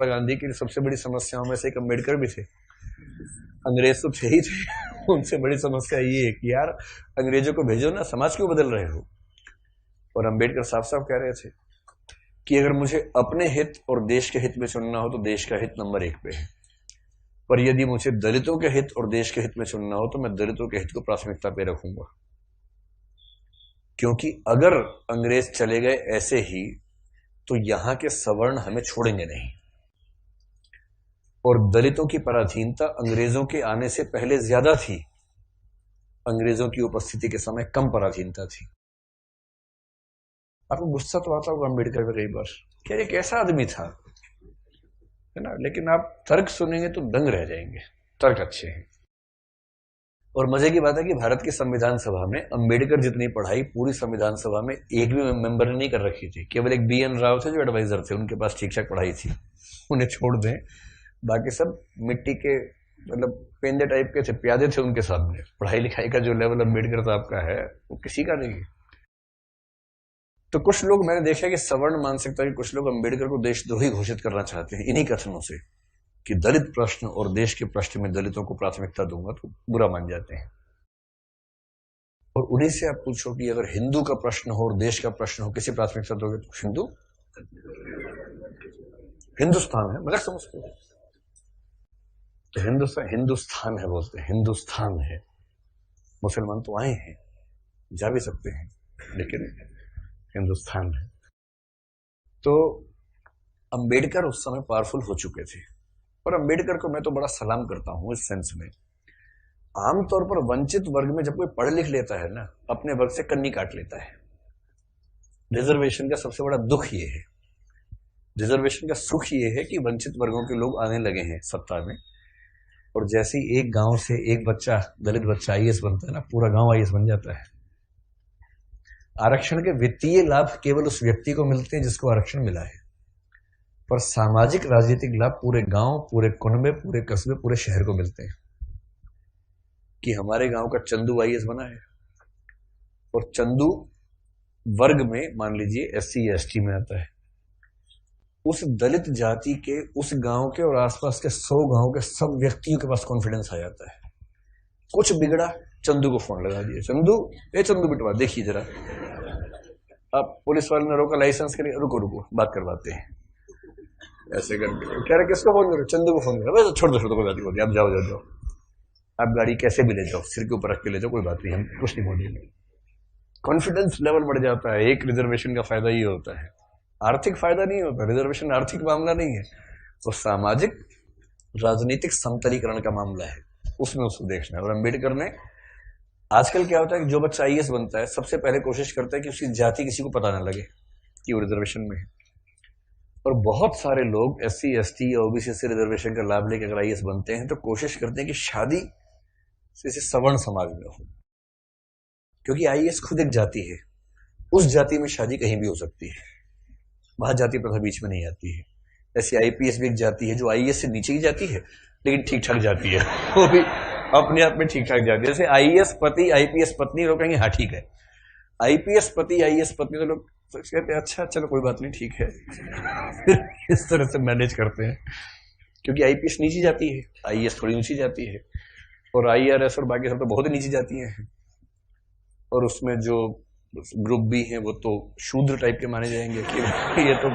महात्मा गांधी की सबसे बड़ी समस्याओं में से एक अम्बेडकर भी थे। अंग्रेज तो थे ही थे, उनसे बड़ी समस्या ये है कि यार अंग्रेजों को भेजो ना, समाज क्यों बदल रहे हो। और अम्बेडकर साफ साफ कह रहे थे कि अगर मुझे अपने हित और देश के हित में चुनना हो तो देश का हित नंबर 1 पे है, पर यदि मुझे दलितों के हित और देश के हित में चुनना हो तो मैं दलितों के हित को प्राथमिकता पे रखूंगा, क्योंकि अगर अंग्रेज चले गए ऐसे ही तो यहां के सवर्ण हमें छोड़ेंगे नहीं। और दलितों की पराधीनता अंग्रेजों के आने से पहले ज्यादा थी, अंग्रेजों की उपस्थिति के समय कम पराधीनता थी। आपको गुस्सा तो आता होगा अम्बेडकर पे कई बार, क्या ये कैसा आदमी था, है ना, लेकिन आप तर्क सुनेंगे तो दंग रह जाएंगे, तर्क अच्छे हैं। और मजे की बात है कि भारत की संविधान सभा में अम्बेडकर जितनी पढ़ाई पूरी संविधान सभा में एक भी मेंबर ने नहीं कर रखी थी। केवल एक BN राव थे जो एडवाइजर थे, उनके पास ठीक ठाक पढ़ाई थी, उन्हें छोड़ दें, बाकी सब मिट्टी के मतलब पेंदे टाइप के थे, प्यादे थे उनके सामने। पढ़ाई लिखाई का जो लेवल अम्बेडकर साहब का है वो किसी का नहीं है। तो कुछ लोग मैंने देखा कि सवर्ण मानसिकता के कुछ लोग अम्बेडकर को देशद्रोही घोषित करना चाहते हैं इन्हीं कथनों से कि दलित प्रश्न और देश के प्रश्न में दलितों को प्राथमिकता दूंगा तो बुरा मान जाते हैं। और उन्हीं से आप पूछो कि अगर हिंदू का प्रश्न हो और देश का प्रश्न हो, किसी प्राथमिकता दोगे तो हिंदू, हिंदुस्तान है, मगर समझते हो हिंदुस्तान है, बोलते हैं हिंदुस्तान है। मुसलमान तो आए हैं, जा भी सकते हैं, लेकिन हिंदुस्तान है। तो अंबेडकर उस समय पावरफुल हो चुके थे। और अंबेडकर को मैं तो बड़ा सलाम करता हूं इस सेंस में, आमतौर पर वंचित वर्ग में जब कोई पढ़ लिख लेता है ना, अपने वर्ग से कन्नी काट लेता है। रिजर्वेशन का सबसे बड़ा दुख ये है, रिजर्वेशन का सुख ये है कि वंचित वर्गों के लोग आने लगे हैं सत्ता में, और जैसे ही एक गांव से एक बच्चा, दलित बच्चा IAS बनता है ना, पूरा गांव IAS बन जाता है। आरक्षण के वित्तीय लाभ केवल उस व्यक्ति को मिलते हैं जिसको आरक्षण मिला है, पर सामाजिक राजनीतिक लाभ पूरे गांव, पूरे कुनबे, पूरे कस्बे, पूरे शहर को मिलते हैं। कि हमारे गांव का चंदू IAS बना है, और चंदू वर्ग में मान लीजिए SC या ST में आता है, उस दलित जाति के उस गांव के और आसपास के 100 गांव के सब व्यक्तियों के पास कॉन्फिडेंस आ जाता है। कुछ बिगड़ा, चंदू को फोन लगा दिया, चंदू बिटवा देखिए जरा। अब पुलिस वाले ने रोका, लाइसेंस के लिए, रुको बात करवाते हैं, ऐसे करके कह रहे किसको फोन करो, चंदू को फोन करो, छोड़ दो कोई बात नहीं, आप जाओ, आप गाड़ी कैसे भी ले जाओ, सिर के ऊपर रख के ले जाओ, कोई बात नहीं, हम कुछ नहीं बोलेंगे। कॉन्फिडेंस लेवल बढ़ जाता है। एक रिजर्वेशन का फायदा ये होता है, आर्थिक फायदा नहीं होता, रिजर्वेशन आर्थिक मामला नहीं है, वो सामाजिक राजनीतिक समतलीकरण का मामला है, उसमें उसको देखना है। और अम्बेडकर ने, आजकल क्या होता है कि जो बच्चा IAS बनता है सबसे पहले कोशिश करता है कि उसकी जाति किसी को पता ना लगे कि वो रिजर्वेशन में है। और बहुत सारे लोग SC ST या OBC से रिजर्वेशन का लाभ लेकर अगर IAS बनते हैं तो कोशिश करते हैं कि शादी जैसे सवर्ण समाज में हो, क्योंकि IAS खुद एक जाति है, उस जाति में शादी कहीं भी हो सकती है, वहां जाति प्रथा बीच में नहीं आती है। ऐसे IPS भी एक जाति है जो IAS से नीचे की जाती है लेकिन ठीक ठाक जाती है, वो भी अपने आप में ठीक ठाक जाती है। जैसे IAS पति IPS पत्नी, लोग कहेंगे हाँ ठीक है, IPS पति IAS पत्नी, तो लोग कहते हैं अच्छा चलो कोई बात नहीं ठीक है इस तरह से मैनेज करते हैं, क्योंकि IPS नीची जाती है, IAS थोड़ी ऊंची जाती है, और IRS और बाकी सब तो बहुत ही नीची जाती हैं। और उसमें जो ग्रुप भी हैं वो तो शूद्र टाइप के माने जाएंगे कि ये तो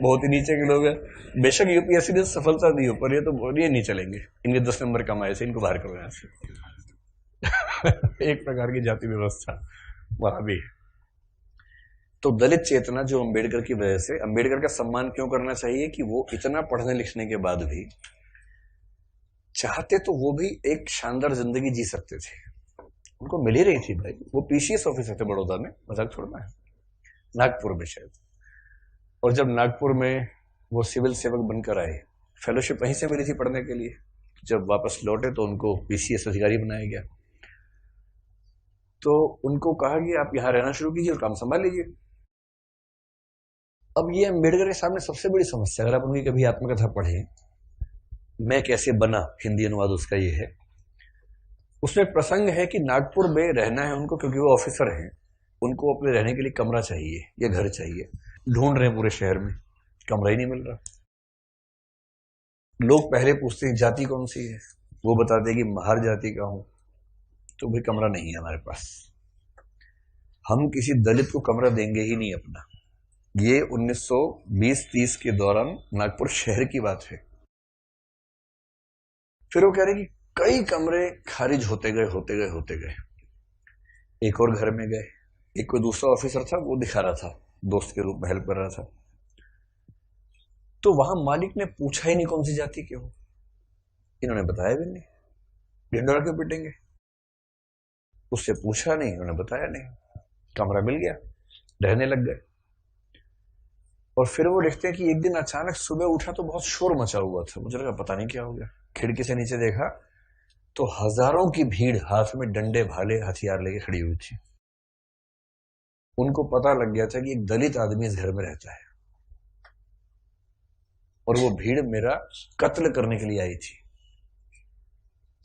बहुत ही नीचे के लोग हैं। बेशक UPSC ने सफलता दी हो, पर ये तो ये नहीं चलेंगे, इनके 10 नंबर कम आए थे, इनको बाहर करो यहाँ से एक प्रकार की जाति व्यवस्था वहां भी है। तो दलित चेतना जो अम्बेडकर की वजह से, अम्बेडकर का सम्मान क्यों करना चाहिए कि वो इतना पढ़ने लिखने के बाद भी चाहते तो वो भी एक शानदार जिंदगी जी सकते थे, उनको मिल ही रही थी भाई। वो PCS ऑफिसर थे बड़ौदा में, मजाक छोड़ना है, नागपुर में शायद। और जब नागपुर में वो सिविल सेवक बनकर आए, फेलोशिप वहीं से मिली थी पढ़ने के लिए, जब वापस लौटे तो उनको PCS अधिकारी बनाया गया। तो उनको कहा कि आप यहां रहना शुरू कीजिए और काम संभाल लीजिए। अब ये अम्बेडकर के सामने सबसे बड़ी समस्या, अगर आप उनकी कभी आत्मकथा पढ़ें, मैं कैसे बना, हिंदी अनुवाद उसका ये है, उसमें प्रसंग है कि नागपुर में रहना है उनको क्योंकि वो ऑफिसर हैं, उनको अपने रहने के लिए कमरा चाहिए या घर चाहिए, ढूंढ रहे हैं पूरे शहर में, कमरा ही नहीं मिल रहा। लोग पहले पूछते हैं जाति कौन सी है, वो बताते हैं कि महार जाति का हूं, तो भाई कमरा नहीं है हमारे पास, हम किसी दलित को कमरा देंगे ही नहीं अपना। ये 1920-30 के दौरान नागपुर शहर की बात है। फिर वो कह रहे कि कई कमरे खारिज होते गए। एक और घर में गए, एक कोई दूसरा ऑफिसर था, वो दिखा रहा था, दोस्त के रूप में हेल्प कर रहा था। तो वहां मालिक ने पूछा ही नहीं कौन सी जाति के हो, इन्होंने बताया भी नहीं, ढिंडोरा क्यों पिटेंगे, उससे पूछा नहीं, उन्होंने बताया नहीं, कमरा मिल गया, रहने लग गए। और फिर वो देखते हैं कि एक दिन अचानक सुबह उठा तो बहुत शोर मचा हुआ था, मुझे लगा पता नहीं क्या हो गया, खिड़की से नीचे देखा तो हजारों की भीड़ हाथ में डंडे भाले हथियार लेके खड़ी हुई थी। उनको पता लग गया था कि एक दलित आदमी इस घर में रहता है और वो भीड़ मेरा कत्ल करने के लिए आई थी।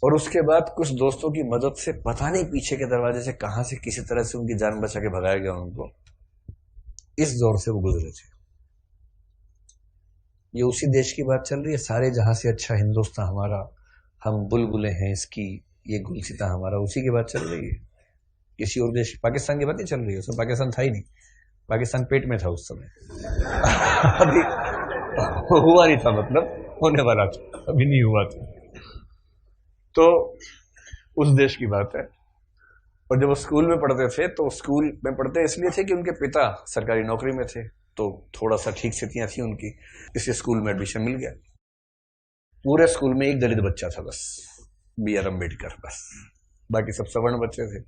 और उसके बाद कुछ दोस्तों की मदद से पता नहीं पीछे के दरवाजे से कहां से किसी तरह से उनकी जान बचा के भगाया गया उनको। इस दौर से वो गुजरे थे। ये उसी देश की बात चल रही है, सारे जहां से अच्छा हिंदुस्तान हमारा, हम बुलबुलें हैं इसकी, ये गुलसिता हमारा, उसी की बात चल रही है। किसी और देश, पाकिस्तान की बात नहीं चल रही है, उसमें पाकिस्तान था ही नहीं, पाकिस्तान पेट में था उस समय अभी हुआ नहीं था, मतलब होने वाला था, अभी नहीं हुआ था। तो उस देश की बात है। और जब वो स्कूल में पढ़ते थे तो स्कूल में पढ़ते इसलिए थे कि उनके पिता सरकारी नौकरी में थे, तो थोड़ा सा ठीक स्थितियां थी उनकी, इसलिए स्कूल में एडमिशन मिल गया। पूरे स्कूल में एक दलित बच्चा था बस, BR अम्बेडकर, बस, बाकी सब सवर्ण बच्चे थे।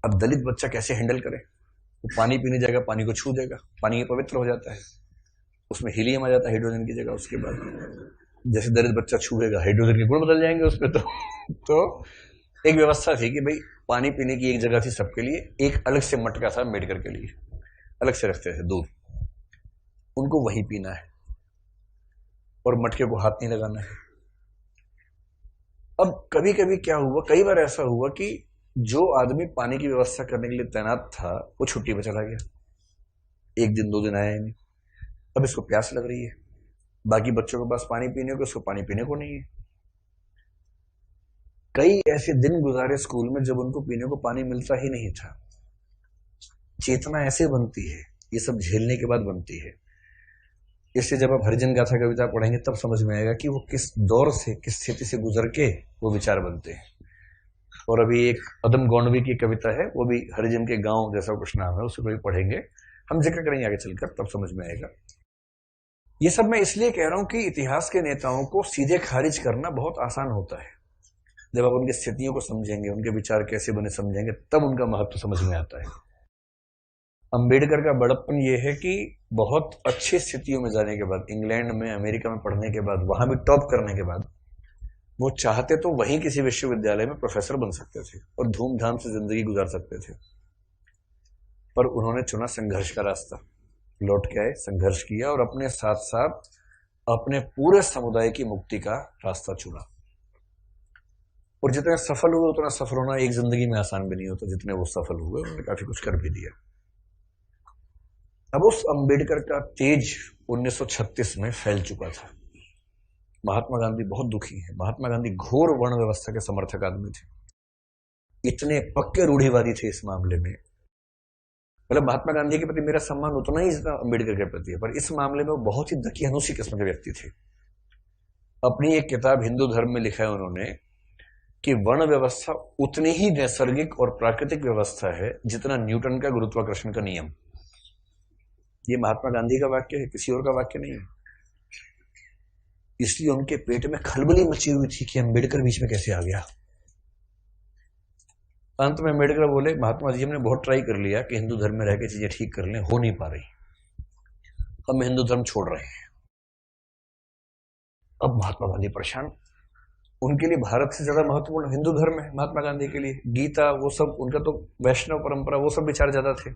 अब दलित बच्चा कैसे हैंडल करे, वो पानी पीने जाएगा, पानी को छू देगा, पानी पवित्र हो जाता है, उसमें हीलियम आ जाता है हाइड्रोजन की जगह। उसके बाद जैसे दलित बच्चा छुएगा हाइड्रोजन के गुण बदल जाएंगे उसमें। तो एक व्यवस्था थी कि भाई पानी पीने की एक जगह थी सबके लिए, एक अलग से मटका था अम्बेडकर के लिए, अलग से रखते थे दूर, उनको वहीं पीना है और मटके को हाथ नहीं लगाना है। अब कभी कभी क्या हुआ, कई बार ऐसा हुआ कि जो आदमी पानी की व्यवस्था करने के लिए तैनात था वो छुट्टी पे चला गया, एक दिन 2 दिन आया नहीं। अब इसको प्यास लग रही है, बाकी बच्चों के पास पानी पीने को, इसको पानी पीने को नहीं है। कई ऐसे दिन गुजारे स्कूल में जब उनको पीने को पानी मिलता ही नहीं था। चेतना ऐसे बनती है, ये सब झेलने के बाद बनती है। इससे जब आप हरिजन गाथा कविता पढ़ेंगे तब समझ में आएगा कि वो किस दौर से, किस स्थिति से गुजर के वो विचार बनते हैं। और अभी एक अदम गौंडवी की कविता है, वो भी हरिजन के गांव जैसा कुछ नाम है, उसको भी पढ़ेंगे, हम जिक्र करेंगे आगे चलकर, तब समझ में आएगा। ये सब मैं इसलिए कह रहा हूं कि इतिहास के नेताओं को सीधे खारिज करना बहुत आसान होता है। जब आप उनकी स्थितियों को समझेंगे, उनके विचार कैसे बने समझेंगे, तब उनका महत्व समझ में आता है। अंबेडकर का बड़प्पन यह है कि बहुत अच्छी स्थितियों में जाने के बाद, इंग्लैंड में, अमेरिका में पढ़ने के बाद, वहां भी टॉप करने के बाद, वो चाहते तो वहीं किसी विश्वविद्यालय में प्रोफेसर बन सकते थे और धूमधाम से जिंदगी गुजार सकते थे, पर उन्होंने चुना संघर्ष का रास्ता। लौट के आए, संघर्ष किया और अपने साथ साथ अपने पूरे समुदाय की मुक्ति का रास्ता चुना। और जितने सफल हुए उतना सफल होना एक जिंदगी में आसान भी नहीं होता, जितने वो सफल हुए उन्होंने काफी कुछ कर भी दिया। अब उस अंबेडकर का तेज 1936 में फैल चुका था। महात्मा गांधी बहुत दुखी है। महात्मा गांधी घोर वर्ण व्यवस्था के समर्थक आदमी थे, इतने पक्के रूढ़िवादी थे इस मामले में। मतलब महात्मा गांधी के प्रति मेरा सम्मान उतना ही जितना अंबेडकर के प्रति है, पर इस मामले में वो बहुत ही दकियानुसी किस्म के व्यक्ति थे। अपनी एक किताब हिंदू धर्म में लिखा है उन्होंने कि वर्ण व्यवस्था उतनी ही नैसर्गिक और प्राकृतिक व्यवस्था है जितना न्यूटन का गुरुत्वाकर्षण का नियम। ये महात्मा गांधी का वाक्य है, किसी और का वाक्य नहीं है। इसलिए उनके पेट में खलबली मची हुई थी कि अंबेडकर बीच में कैसे आ गया। अंत में अंबेडकर बोले, महात्मा जी हमने बहुत ट्राई कर लिया कि हिंदू धर्म में रह के चीजें ठीक कर लें, हो नहीं पा रही, हम हिंदू धर्म छोड़ रहे हैं। अब महात्मा गांधी परेशान। उनके लिए भारत से ज्यादा महत्वपूर्ण हिंदू धर्म है महात्मा गांधी के लिए, गीता, वो सब, उनका तो वैष्णव परंपरा, वो सब विचार ज्यादा थे।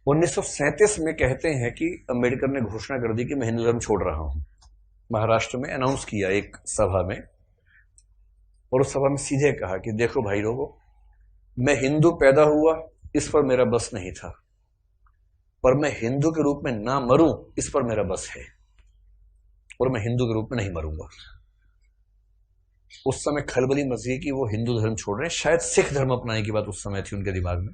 1937 में कहते हैं कि अंबेडकर ने घोषणा कर दी कि मैं हिंदू धर्म छोड़ रहा हूं। महाराष्ट्र में अनाउंस किया एक सभा में, और उस सभा में सीधे कहा कि देखो भाई लोगों, मैं हिंदू पैदा हुआ इस पर मेरा बस नहीं था, पर मैं हिंदू के रूप में ना मरूं इस पर मेरा बस है। और मैं हिंदू के रूप में नहीं मरूंगा। उस समय खलबली मची कि वो हिंदू धर्म छोड़ रहे हैं, शायद सिख धर्म अपनाने की बात उस समय थी उनके दिमाग में।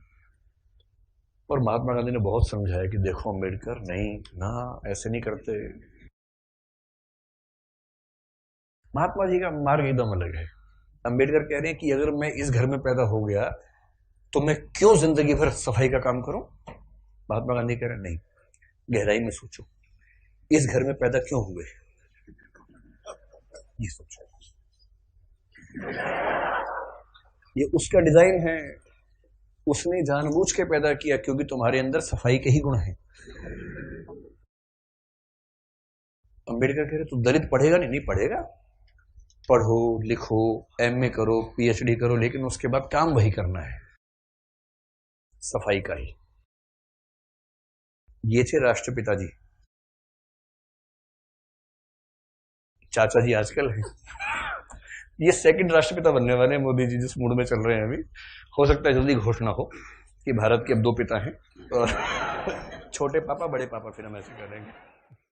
और महात्मा गांधी ने बहुत समझाया कि देखो अम्बेडकर, नहीं ना, ऐसे नहीं करते। महात्मा जी का मार्ग एकदम अलग है। अम्बेडकर कह रहे हैं कि अगर मैं इस घर में पैदा हो गया तो मैं क्यों जिंदगी भर सफाई का काम करूं। महात्मा गांधी कह रहे हैं नहीं, गहराई में सोचो, इस घर में पैदा क्यों हुए, ये सोचो। ये उसका डिजाइन है, उसने जानबूझ के पैदा किया क्योंकि तुम्हारे अंदर सफाई के ही गुण हैं। अम्बेडकर कह रहे तू दलित पढ़ेगा नहीं, नहीं पढ़ेगा, पढ़ो लिखो, एमए करो, पीएचडी करो, लेकिन उसके बाद काम वही करना है, सफाई का ही। ये थे राष्ट्रपिता जी। चाचा जी आजकल है, ये सेकंड राष्ट्रपिता बनने वाले हैं मोदी जी, जिस मूड में चल रहे हैं अभी। हो सकता है जल्दी घोषणा हो कि भारत के अब 2 पिता हैं, और छोटे पापा बड़े पापा, फिर हम ऐसे करेंगे।